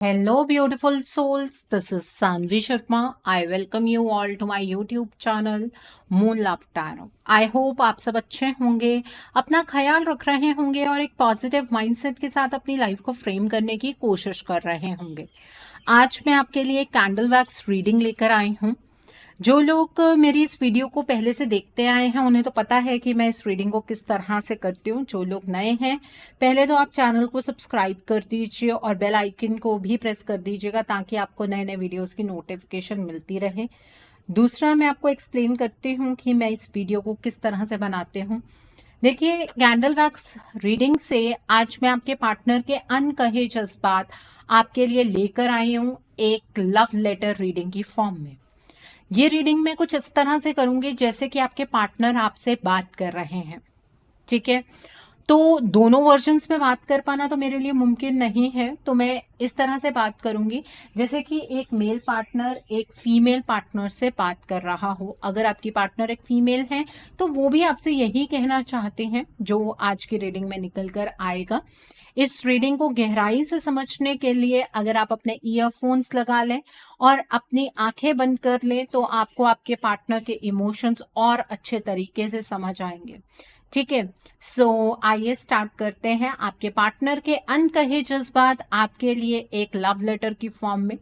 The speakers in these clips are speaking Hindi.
Hello, beautiful souls. This is Sanvi Sharma. I welcome you all to my YouTube channel Moon Love Tarot. I hope आप सब अच्छे होंगे, अपना ख्याल रख रहे होंगे और एक पॉजिटिव माइंडसेट के साथ अपनी लाइफ को फ्रेम करने की कोशिश कर रहे होंगे। आज मैं आपके लिए कैंडल वैक्स रीडिंग लेकर आई हूँ। जो लोग मेरी इस वीडियो को पहले से देखते आए हैं उन्हें तो पता है कि मैं इस रीडिंग को किस तरह से करती हूँ। जो लोग नए हैं, पहले तो आप चैनल को सब्सक्राइब कर दीजिए और बेल आइकन को भी प्रेस कर दीजिएगा ताकि आपको नए नए वीडियोस की नोटिफिकेशन मिलती रहे। दूसरा, मैं आपको एक्सप्लेन करती हूँ कि मैं इस वीडियो को किस तरह से बनाते हूँ। देखिए, कैंडल वैक्स रीडिंग से आज मैं आपके पार्टनर के अनकहे जज्बात आपके लिए लेकर आई हूँ एक लव लेटर रीडिंग की फॉर्म में। ये रीडिंग मैं कुछ इस तरह से करूंगी जैसे कि आपके पार्टनर आपसे बात कर रहे हैं। ठीक है, तो दोनों वर्जन्स में बात कर पाना तो मेरे लिए मुमकिन नहीं है, तो मैं इस तरह से बात करूंगी जैसे कि एक मेल पार्टनर एक फीमेल पार्टनर से बात कर रहा हो। अगर आपकी पार्टनर एक फीमेल है तो वो भी आपसे यही कहना चाहते हैं जो आज की रीडिंग में निकल कर आएगा। इस रीडिंग को गहराई से समझने के लिए अगर आप अपने ईयरफोन्स लगा लें और अपनी आंखें बंद कर लें तो आपको आपके पार्टनर के इमोशंस और अच्छे तरीके से समझ आएंगे। ठीक है, सो आइए स्टार्ट करते हैं। आपके पार्टनर के अनकहे जज्बात आपके लिए एक लव लेटर की फॉर्म में।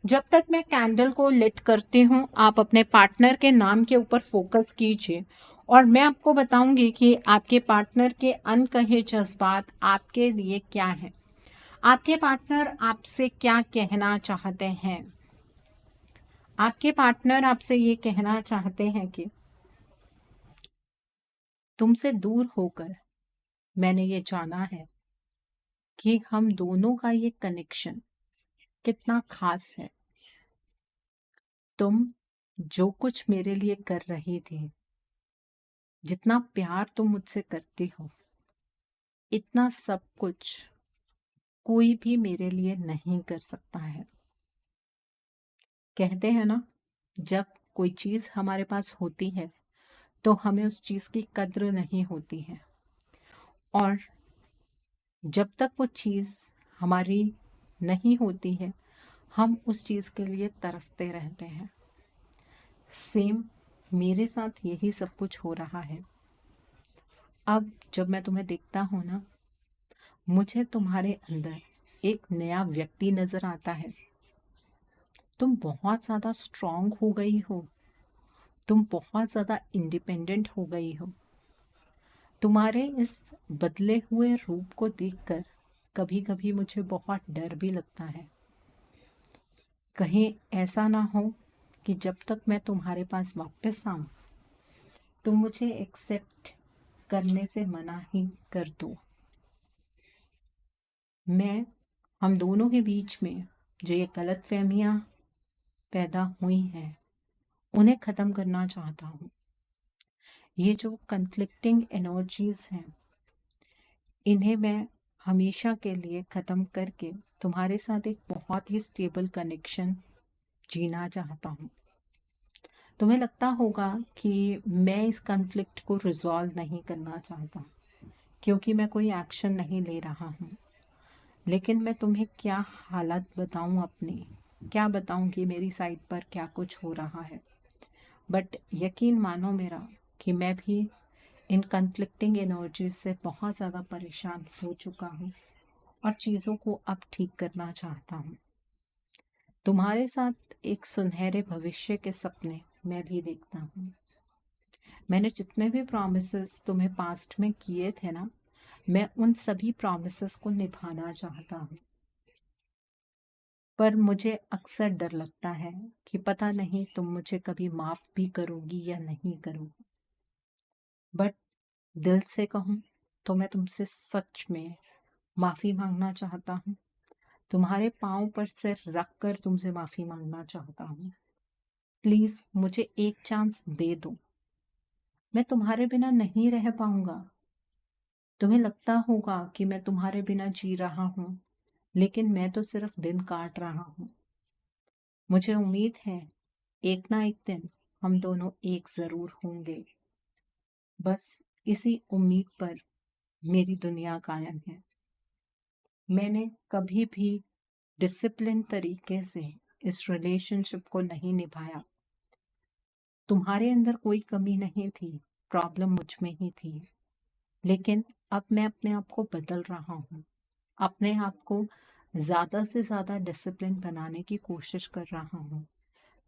जब तक मैं कैंडल को लिट करती हूँ आप अपने पार्टनर के नाम के ऊपर फोकस कीजिए और मैं आपको बताऊंगी कि आपके पार्टनर के अनकहे जज्बात आपके लिए क्या हैं। आपके पार्टनर आपसे क्या कहना चाहते हैं। आपके पार्टनर आपसे ये कहना चाहते हैं कि तुमसे दूर होकर मैंने ये जाना है कि हम दोनों का ये कनेक्शन कितना खास है। तुम जो कुछ मेरे लिए कर रही थी, जितना प्यार तुम मुझसे करती हो, इतना सब कुछ कोई भी मेरे लिए नहीं कर सकता है। कहते हैं ना, जब कोई चीज़ हमारे पास होती है तो हमें उस चीज़ की कद्र नहीं होती है, और जब तक वो चीज़ हमारी नहीं होती है हम उस चीज़ के लिए तरसते रहते हैं। सेम मेरे साथ यही सब कुछ हो रहा है। अब जब मैं तुम्हें देखता हूँ ना, मुझे तुम्हारे अंदर एक नया व्यक्ति नज़र आता है। तुम बहुत ज़्यादा स्ट्रांग हो गई हो, तुम बहुत ज़्यादा इंडिपेंडेंट हो गई हो। तुम्हारे इस बदले हुए रूप को देखकर कभी कभी मुझे बहुत डर भी लगता है। कहीं ऐसा ना हो कि जब तक मैं तुम्हारे पास वापस आऊं तुम मुझे एक्सेप्ट करने से मना ही कर दो। मैं हम दोनों के बीच में जो ये गलतफहमियां पैदा हुई हैं उन्हें ख़त्म करना चाहता हूँ। ये जो कन्फ्लिक्टिंग एनर्जीज हैं इन्हें मैं हमेशा के लिए ख़त्म करके तुम्हारे साथ एक बहुत ही स्टेबल कनेक्शन जीना चाहता हूँ। तुम्हें लगता होगा कि मैं इस कन्फ्लिक्ट को रिजॉल्व नहीं करना चाहता क्योंकि मैं कोई एक्शन नहीं ले रहा हूँ, लेकिन मैं तुम्हें क्या हालत बताऊँ अपनी, क्या बताऊँ कि मेरी साइड पर क्या कुछ हो रहा है। बट यकीन मानो मेरा कि मैं भी इन कन्फ्लिक्टिंग एनर्जीज से बहुत ज़्यादा परेशान हो चुका हूँ और चीज़ों को अब ठीक करना चाहता हूँ। तुम्हारे साथ एक सुनहरे भविष्य के सपने मैं भी देखता हूँ। मैंने जितने भी प्रॉमिसेस तुम्हें पास्ट में किए थे ना, मैं उन सभी प्रॉमिसेस को निभाना चाहता हूँ। पर मुझे अक्सर डर लगता है कि पता नहीं तुम मुझे कभी माफ़ भी करोगी या नहीं करोगी। बट दिल से कहूँ तो मैं तुमसे सच में माफ़ी मांगना चाहता हूँ। तुम्हारे पाँव पर सिर रख कर तुमसे माफ़ी मांगना चाहता हूँ। प्लीज़ मुझे एक चांस दे दो। मैं तुम्हारे बिना नहीं रह पाऊंगा। तुम्हें लगता होगा कि मैं तुम्हारे बिना जी रहा हूँ, लेकिन मैं तो सिर्फ दिन काट रहा हूँ। मुझे उम्मीद है एक ना एक दिन हम दोनों एक ज़रूर होंगे। बस इसी उम्मीद पर मेरी दुनिया कायम है। मैंने कभी भी डिसिप्लिन तरीके से इस रिलेशनशिप को नहीं निभाया। तुम्हारे अंदर कोई कमी नहीं थी, प्रॉब्लम मुझ में ही थी। लेकिन अब मैं अपने आप को बदल रहा हूँ, अपने आप को ज़्यादा से ज़्यादा डिसिप्लिन बनाने की कोशिश कर रहा हूँ,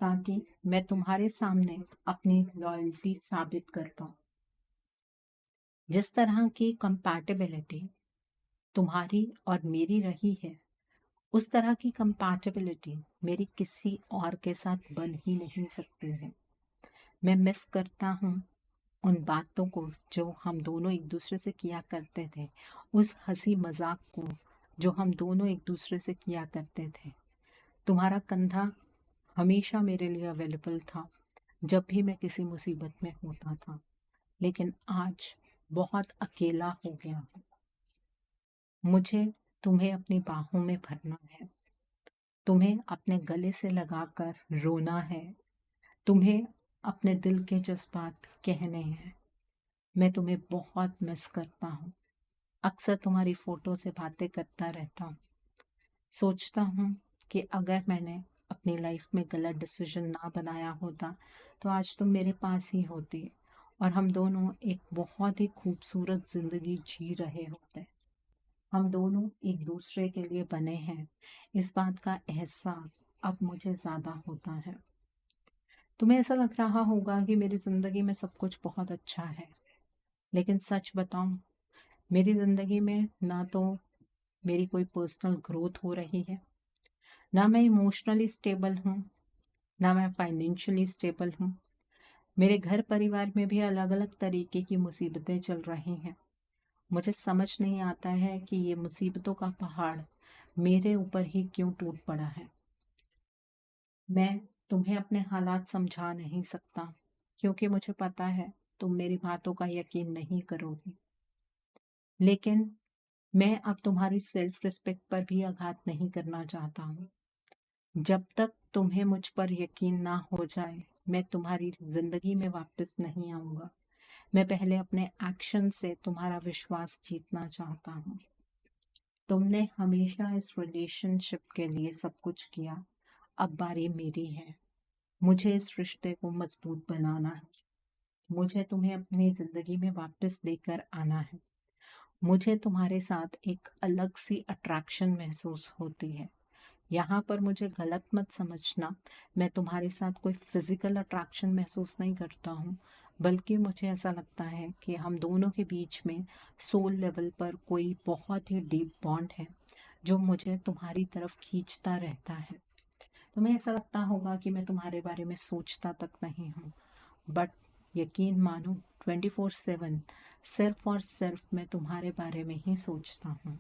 ताकि मैं तुम्हारे सामने अपनी लॉयल्टी साबित कर पाऊँ। जिस तरह की कंपैटिबिलिटी तुम्हारी और मेरी रही है, उस तरह की कंपैटिबिलिटी मेरी किसी और के साथ बन ही नहीं सकती है। मैं मिस करता हूँ उन बातों को जो हम दोनों एक दूसरे से किया करते थे, उस हंसी मजाक को जो हम दोनों एक दूसरे से किया करते थे। तुम्हारा कंधा हमेशा मेरे लिए अवेलेबल था जब भी मैं किसी मुसीबत में होता था, लेकिन आज बहुत अकेला हो गया हूँ। मुझे तुम्हें अपनी बाहों में भरना है, तुम्हें अपने गले से लगाकर रोना है, तुम्हें अपने दिल के जज्बात कहने हैं। मैं तुम्हें बहुत मिस करता हूँ। अक्सर तुम्हारी फोटो से बातें करता रहता हूँ। सोचता हूँ कि अगर मैंने अपनी लाइफ में गलत डिसीजन ना बनाया होता तो आज तुम मेरे पास ही होती और हम दोनों एक बहुत ही खूबसूरत ज़िंदगी जी रहे होते। हम दोनों एक दूसरे के लिए बने हैं, इस बात का एहसास अब मुझे ज़्यादा होता है। तुम्हें ऐसा लग रहा होगा कि मेरी ज़िंदगी में सब कुछ बहुत अच्छा है, लेकिन सच बताऊं, मेरी ज़िंदगी में ना तो मेरी कोई पर्सनल ग्रोथ हो रही है, ना मैं इमोशनली स्टेबल हूँ, ना मैं फाइनेंशियली स्टेबल हूँ। मेरे घर परिवार में भी अलग अलग तरीके की मुसीबतें चल रही हैं। मुझे समझ नहीं आता है कि ये मुसीबतों का पहाड़ मेरे ऊपर ही क्यों टूट पड़ा है। मैं तुम्हें अपने हालात समझा नहीं सकता, क्योंकि मुझे पता है तुम मेरी बातों का यकीन नहीं करोगी। लेकिन मैं अब तुम्हारी सेल्फ रिस्पेक्ट पर भी आघात नहीं करना चाहता हूँ। जब तक तुम्हें मुझ पर यकीन ना हो जाए, मैं तुम्हारी जिंदगी में वापस नहीं आऊंगा। मैं पहले अपने एक्शन से तुम्हारा विश्वास जीतना चाहता हूँ। तुमने हमेशा इस रिलेशनशिप के लिए सब कुछ किया, अब बारी मेरी है। मुझे इस रिश्ते को मजबूत बनाना है। मुझे तुम्हें अपनी जिंदगी में वापस लेकर आना है। मुझे तुम्हारे साथ एक अलग सी अट्रैक्शन महसूस होती है। यहाँ पर मुझे गलत मत समझना, मैं तुम्हारे साथ कोई फिजिकल अट्रैक्शन महसूस नहीं करता हूँ, बल्कि मुझे ऐसा लगता है कि हम दोनों के बीच में सोल लेवल पर कोई बहुत ही डीप बॉन्ड है जो मुझे तुम्हारी तरफ खींचता रहता है। तुम्हें ऐसा लगता होगा कि मैं तुम्हारे बारे में सोचता तक नहीं हूँ, बट यकीन मानो 24/7 सिर्फ और सिर्फ मैं तुम्हारे बारे में ही सोचता हूँ।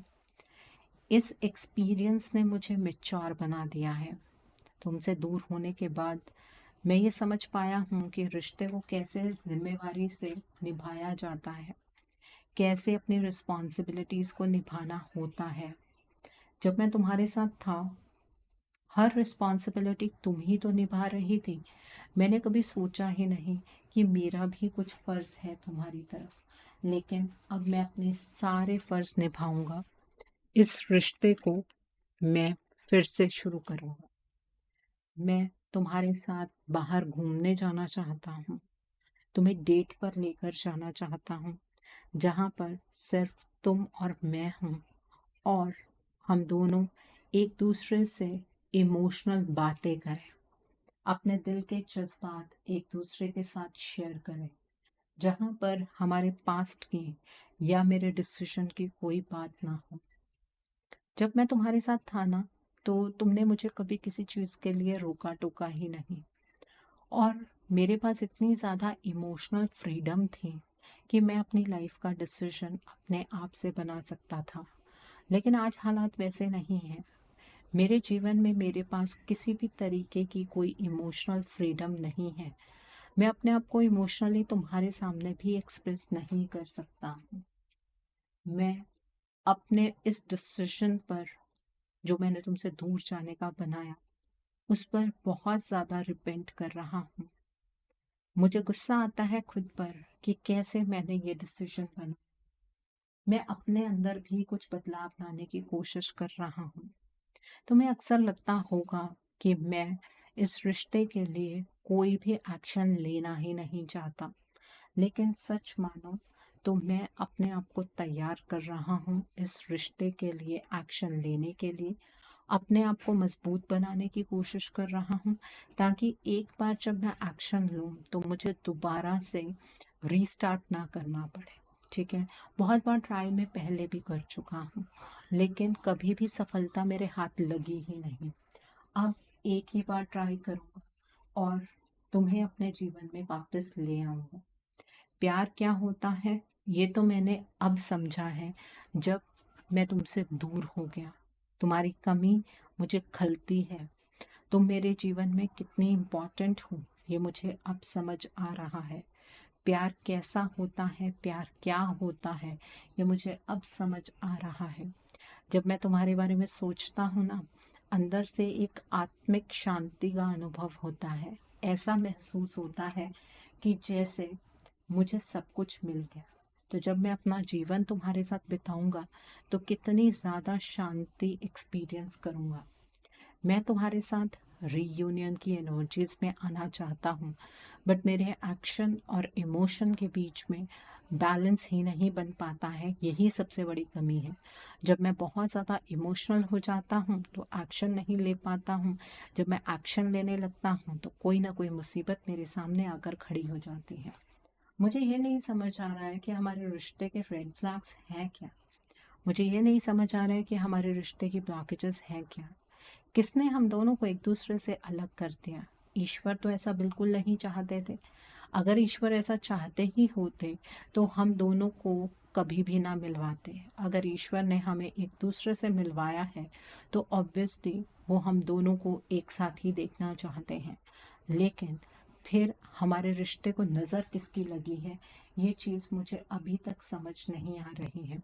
इस एक्सपीरियंस ने मुझे मैच्योर बना दिया है। तुमसे दूर होने के बाद मैं ये समझ पाया हूँ कि रिश्ते को कैसे जिम्मेवारी से निभाया जाता है, कैसे अपनी रिस्पॉन्सिबिलिटीज़ को निभाना होता है। जब मैं तुम्हारे साथ था, हर रिस्पॉन्सिबिलिटी तुम ही तो निभा रही थी। मैंने कभी सोचा ही नहीं कि मेरा भी कुछ फ़र्ज़ है तुम्हारी तरफ, लेकिन अब मैं अपने सारे फ़र्ज़ निभाऊंगा। इस रिश्ते को मैं फिर से शुरू करूंगा। मैं तुम्हारे साथ बाहर घूमने जाना चाहता हूँ, तुम्हें डेट पर लेकर जाना चाहता हूँ, जहाँ पर सिर्फ तुम और मैं हूँ और हम दोनों एक दूसरे से इमोशनल बातें करें, अपने दिल के जज्बात एक दूसरे के साथ शेयर करें, जहाँ पर हमारे पास्ट की या मेरे डिसीजन की कोई बात ना हो। जब मैं तुम्हारे साथ था ना, तो तुमने मुझे कभी किसी चीज़ के लिए रोका टोका ही नहीं, और मेरे पास इतनी ज़्यादा इमोशनल फ्रीडम थी कि मैं अपनी लाइफ का डिसीजन अपने आप से बना सकता था। लेकिन आज हालात वैसे नहीं हैं। मेरे जीवन में मेरे पास किसी भी तरीके की कोई इमोशनल फ्रीडम नहीं है। मैं अपने आप को इमोशनली तुम्हारे सामने भी एक्सप्रेस नहीं कर सकता हूँ। मैं अपने इस डिसीजन पर, जो मैंने तुमसे दूर जाने का बनाया, उस पर बहुत ज़्यादा रिपेंट कर रहा हूँ। मुझे गुस्सा आता है खुद पर कि कैसे मैंने ये डिसीजन बना। मैं अपने अंदर भी कुछ बदलाव लाने की कोशिश कर रहा हूँ। तुम्हें अक्सर लगता होगा कि मैं इस रिश्ते के लिए कोई भी एक्शन लेना ही नहीं चाहता, लेकिन सच मानो तो मैं अपने आप को तैयार कर रहा हूँ इस रिश्ते के लिए एक्शन लेने के लिए। अपने आप को मजबूत बनाने की कोशिश कर रहा हूँ, ताकि एक बार जब मैं एक्शन लूँ तो मुझे दोबारा से रीस्टार्ट ना करना पड़े। ठीक है, बहुत बार ट्राई मैं पहले भी कर चुका हूँ, लेकिन कभी भी सफलता मेरे हाथ लगी ही नहीं। अब एक ही बार ट्राई करूँगा और तुम्हें अपने जीवन में वापस ले आऊँगा। प्यार क्या होता है ये तो मैंने अब समझा है, जब मैं तुमसे दूर हो गया। तुम्हारी कमी मुझे खलती है। तुम मेरे जीवन में कितनी इम्पोर्टेंट हो ये मुझे अब समझ आ रहा है। प्यार कैसा होता है, प्यार क्या होता है, ये मुझे अब समझ आ रहा है। जब मैं तुम्हारे बारे में सोचता हूँ ना, अंदर से एक आत्मिक शांति का अनुभव होता है। ऐसा महसूस होता है कि जैसे मुझे सब कुछ मिल गया। तो जब मैं अपना जीवन तुम्हारे साथ बिताऊंगा तो कितनी ज़्यादा शांति एक्सपीरियंस करूंगा। मैं तुम्हारे साथ रीयूनियन की एनर्जीज में आना चाहता हूँ, बट मेरे एक्शन और इमोशन के बीच में बैलेंस ही नहीं बन पाता है। यही सबसे बड़ी कमी है। जब मैं बहुत ज़्यादा इमोशनल हो जाता हूँ तो एक्शन नहीं ले पाता हूँ। जब मैं एक्शन लेने लगता हूँ तो कोई ना कोई मुसीबत मेरे सामने आकर खड़ी हो जाती है। मुझे ये नहीं समझ आ रहा है कि हमारे रिश्ते के रेड फ्लैग्स हैं क्या। मुझे ये नहीं समझ आ रहा है कि हमारे रिश्ते की ब्लॉकेजेस हैं क्या। किसने हम दोनों को एक दूसरे से अलग कर दिया। ईश्वर तो ऐसा बिल्कुल नहीं चाहते थे। अगर ईश्वर ऐसा चाहते ही होते तो हम दोनों को कभी भी ना मिलवाते। अगर ईश्वर ने हमें एक दूसरे से मिलवाया है तो ऑब्वियसली वो हम दोनों को एक साथ ही देखना चाहते हैं। लेकिन फिर हमारे रिश्ते को नज़र किसकी लगी है, ये चीज़ मुझे अभी तक समझ नहीं आ रही है।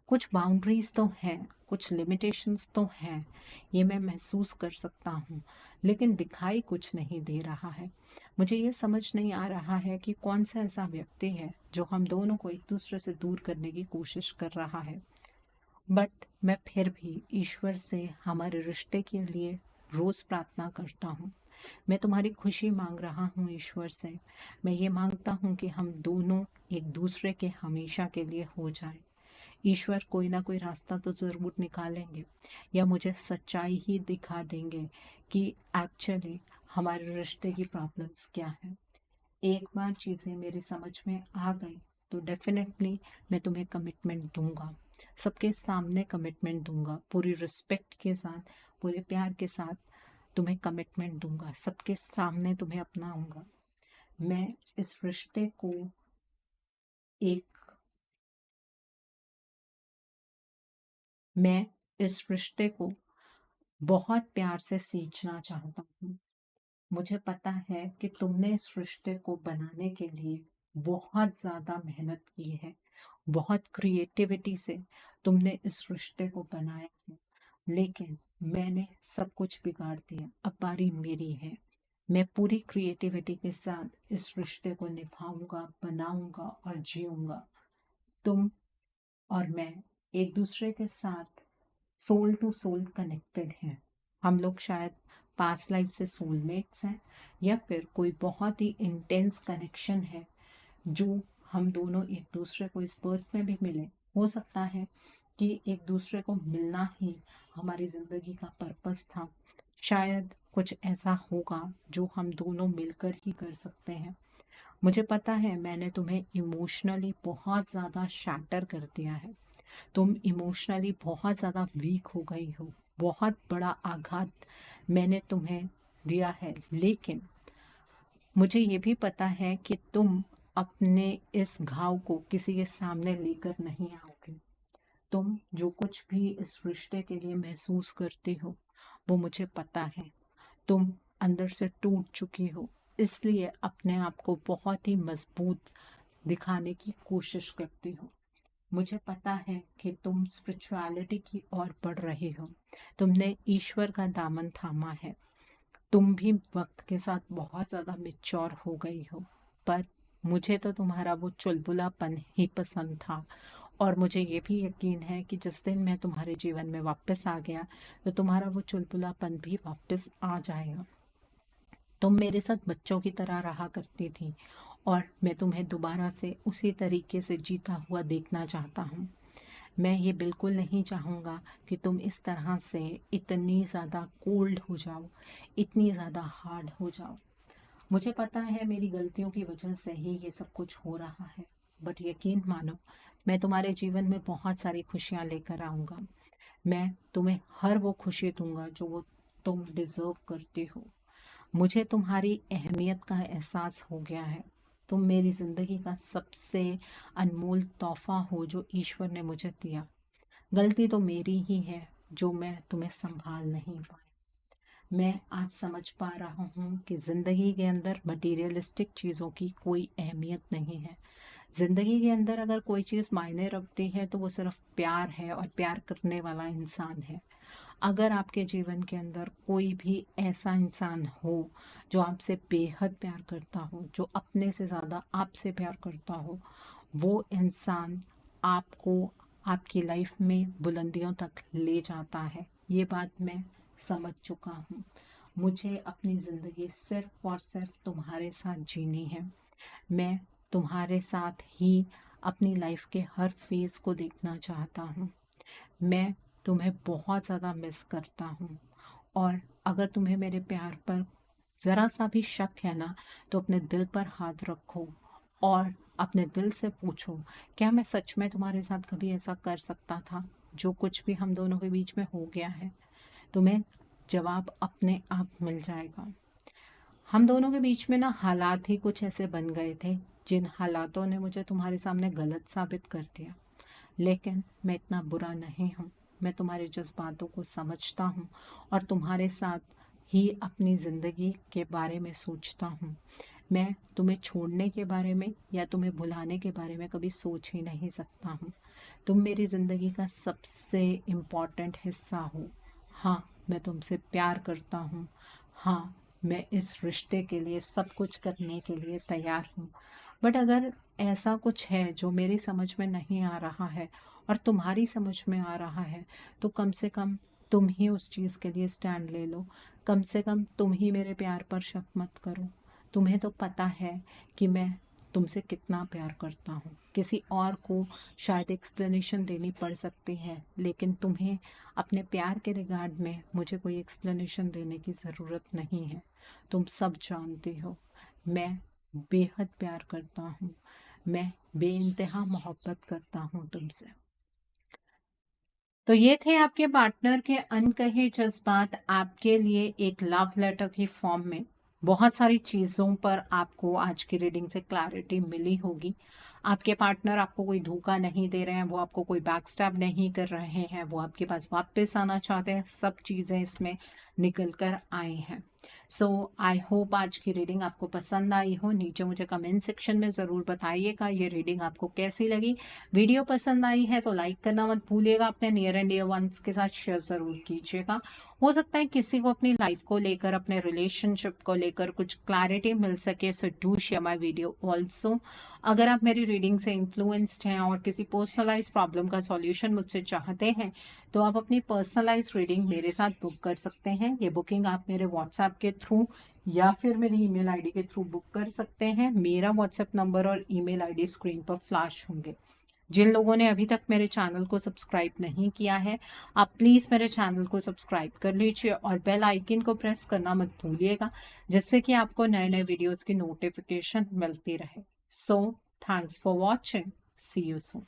कुछ बाउंड्रीज तो हैं, कुछ लिमिटेशंस तो हैं, ये मैं महसूस कर सकता हूँ, लेकिन दिखाई कुछ नहीं दे रहा है। मुझे ये समझ नहीं आ रहा है कि कौन सा ऐसा व्यक्ति है जो हम दोनों को एक दूसरे से दूर करने की कोशिश कर रहा है। बट मैं फिर भी ईश्वर से हमारे रिश्ते के लिए रोज़ प्रार्थना करता हूँ। मैं तुम्हारी खुशी मांग रहा हूँ ईश्वर से। मैं ये मांगता हूँ कि हम दोनों एक दूसरे के हमेशा के लिए हो जाएं। ईश्वर कोई ना कोई रास्ता तो ज़रूर निकालेंगे, या मुझे सच्चाई ही दिखा देंगे कि एक्चुअली हमारे रिश्ते की प्रॉब्लम्स क्या है। एक बार चीज़ें मेरी समझ में आ गई तो डेफिनेटली मैं तुम्हें कमिटमेंट दूंगा, सबके सामने कमिटमेंट दूंगा, पूरी रिस्पेक्ट के साथ, पूरे प्यार के साथ तुम्हें कमिटमेंट दूंगा, सबके सामने तुम्हें अपनाऊंगा। मैं इस रिश्ते को एक मैं इस रिश्ते को बहुत प्यार से सींचना चाहता हूँ। मुझे पता है कि तुमने इस रिश्ते को बनाने के लिए बहुत ज़्यादा मेहनत की है, बहुत क्रिएटिविटी से तुमने इस रिश्ते को बनाया है, लेकिन मैंने सब कुछ बिगाड़ दिया। अब बारी मेरी है। मैं पूरी क्रिएटिविटी के साथ इस रिश्ते को निभाऊंगा, बनाऊंगा और जीऊंगा। तुम और मैं एक दूसरे के साथ सोल टू सोल कनेक्टेड हैं। हम लोग शायद पास्ट लाइफ से सोलमेट्स हैं, या फिर कोई बहुत ही इंटेंस कनेक्शन है जो हम दोनों एक दूसरे को इस बर्थ में भी मिले। हो सकता है कि एक दूसरे को मिलना ही हमारी ज़िंदगी का पर्पस था। शायद कुछ ऐसा होगा जो हम दोनों मिलकर ही कर सकते हैं। मुझे पता है मैंने तुम्हें इमोशनली बहुत ज़्यादा शैटर कर दिया है। तुम इमोशनली बहुत ज़्यादा वीक हो गई हो। बहुत बड़ा आघात मैंने तुम्हें दिया है, लेकिन मुझे ये भी पता है कि तुम अपने इस घाव को किसी के सामने लेकर नहीं आओगे। तुम जो कुछ भी इस रिश्ते के लिए महसूस करते हो वो मुझे पता है। तुम अंदर से टूट चुकी हो, इसलिए अपने आप को बहुत ही मजबूत दिखाने की कोशिश करती हो। मुझे पता है कि तुम स्पिरिचुअलिटी की ओर बढ़ रहे हो। तुमने ईश्वर का दामन थामा है। तुम भी वक्त के साथ बहुत ज़्यादा मैच्योर हो गई हो, पर मुझे तो तुम्हारा वो चुलबुलापन ही पसंद था, और मुझे ये भी यकीन है कि जिस दिन मैं तुम्हारे जीवन में वापस आ गया तो तुम्हारा वो चुलबुलापन भी वापस आ जाएगा। तुम मेरे साथ बच्चों की तरह रहा करती थी और मैं तुम्हें दोबारा से उसी तरीके से जीता हुआ देखना चाहता हूँ। मैं ये बिल्कुल नहीं चाहूँगा कि तुम इस तरह से इतनी ज़्यादा कोल्ड हो जाओ, इतनी ज़्यादा हार्ड हो जाओ। मुझे पता है मेरी गलतियों की वजह से ही ये सब कुछ हो रहा है, बट यकीन मानो मैं तुम्हारे जीवन में बहुत सारी खुशियाँ लेकर आऊँगा। मैं तुम्हें हर वो खुशी दूंगा जो वो तुम डिज़र्व करते हो। मुझे तुम्हारी अहमियत का एहसास हो गया है। तुम मेरी ज़िंदगी का सबसे अनमोल तोहफ़ा हो जो ईश्वर ने मुझे दिया। गलती तो मेरी ही है जो मैं तुम्हें संभाल नहीं पाई। मैं आज समझ पा रहा हूँ कि ज़िंदगी के अंदर मटीरियलिस्टिक चीज़ों की कोई अहमियत नहीं है। ज़िंदगी के अंदर अगर कोई चीज़ मायने रखती है तो वो सिर्फ प्यार है और प्यार करने वाला इंसान है। अगर आपके जीवन के अंदर कोई भी ऐसा इंसान हो जो आपसे बेहद प्यार करता हो, जो अपने से ज़्यादा आपसे प्यार करता हो, वो इंसान आपको आपकी लाइफ में बुलंदियों तक ले जाता है। ये बात मैं समझ चुका हूँ। मुझे अपनी ज़िंदगी सिर्फ और सिर्फ तुम्हारे साथ जीनी है। मैं तुम्हारे साथ ही अपनी लाइफ के हर फेज़ को देखना चाहता हूँ। मैं तुम्हें बहुत ज़्यादा मिस करता हूँ और अगर तुम्हें मेरे प्यार पर ज़रा सा भी शक है ना तो अपने दिल पर हाथ रखो और अपने दिल से पूछो, क्या मैं सच में तुम्हारे साथ कभी ऐसा कर सकता था जो कुछ भी हम दोनों के बीच में हो गया है? तुम्हें जवाब अपने आप मिल जाएगा। हम दोनों के बीच में ना हालात ही कुछ ऐसे बन गए थे जिन हालातों ने मुझे तुम्हारे सामने गलत साबित कर दिया। लेकिन मैं इतना बुरा नहीं हूँ। मैं तुम्हारे जज्बातों को समझता हूँ और तुम्हारे साथ ही अपनी ज़िंदगी के बारे में सोचता हूँ। मैं तुम्हें छोड़ने के बारे में या तुम्हें भुलाने के बारे में कभी सोच ही नहीं सकता हूँ। तुम मेरी ज़िंदगी का सबसे इम्पॉर्टेंट हिस्सा हो। हाँ, मैं तुमसे प्यार करता हूँ। हाँ, मैं इस रिश्ते के लिए सब कुछ करने के लिए तैयार हूँ। बट अगर ऐसा कुछ है जो मेरी समझ में नहीं आ रहा है और तुम्हारी समझ में आ रहा है तो कम से कम तुम ही उस चीज़ के लिए स्टैंड ले लो। कम से कम तुम ही मेरे प्यार पर शक मत करो। तुम्हें तो पता है कि मैं तुमसे कितना प्यार करता हूँ। किसी और को शायद एक्सप्लेनेशन देनी पड़ सकती है, लेकिन तुम्हें अपने प्यार के रिगार्ड में मुझे कोई एक्सप्लेनेशन देने की ज़रूरत नहीं है। तुम सब जानते हो मैं बेहद प्यार करता हूँ। मैं बेइंतहा मोहब्बत करता हूँ तुमसे। तो ये थे आपके पार्टनर के अनकहे जज्बात आपके लिए एक लव लेटर की फॉर्म में। बहुत सारी चीज़ों पर आपको आज की रीडिंग से क्लैरिटी मिली होगी। आपके पार्टनर आपको कोई धोखा नहीं दे रहे हैं, वो आपको कोई बैकस्टैब नहीं कर रहे हैं, वो आपके पास वापस आना चाहते हैं। सब चीज़ें इसमें निकल कर आई हैं। सो आई होप आज की रीडिंग आपको पसंद आई हो। नीचे मुझे कमेंट सेक्शन में ज़रूर बताइएगा ये रीडिंग आपको कैसी लगी। वीडियो पसंद आई है तो लाइक करना मत भूलिएगा। अपने नियर एंड डियर वंस के साथ शेयर ज़रूर कीजिएगा। हो सकता है किसी को अपनी लाइफ को लेकर, अपने रिलेशनशिप को लेकर कुछ क्लैरिटी मिल सके। So do share my video also. अगर आप मेरी रीडिंग से इन्फ्लुएंस्ड हैं और किसी पर्सनलाइज प्रॉब्लम का सॉल्यूशन मुझसे चाहते हैं तो आप अपनी पर्सनलाइज रीडिंग मेरे साथ बुक कर सकते हैं। ये बुकिंग आप मेरे व्हाट्सएप के थ्रू या फिर मेरी ईमेल आईडी के थ्रू बुक कर सकते हैं। मेरा व्हाट्सएप नंबर और ईमेल आईडी स्क्रीन पर फ्लैश होंगे। जिन लोगों ने अभी तक मेरे चैनल को सब्सक्राइब नहीं किया है, आप प्लीज़ मेरे चैनल को सब्सक्राइब कर लीजिए और बेल आइकन को प्रेस करना मत भूलिएगा, जिससे कि आपको नए नए वीडियोस की नोटिफिकेशन मिलती रहे। So thanks for watching. See you soon.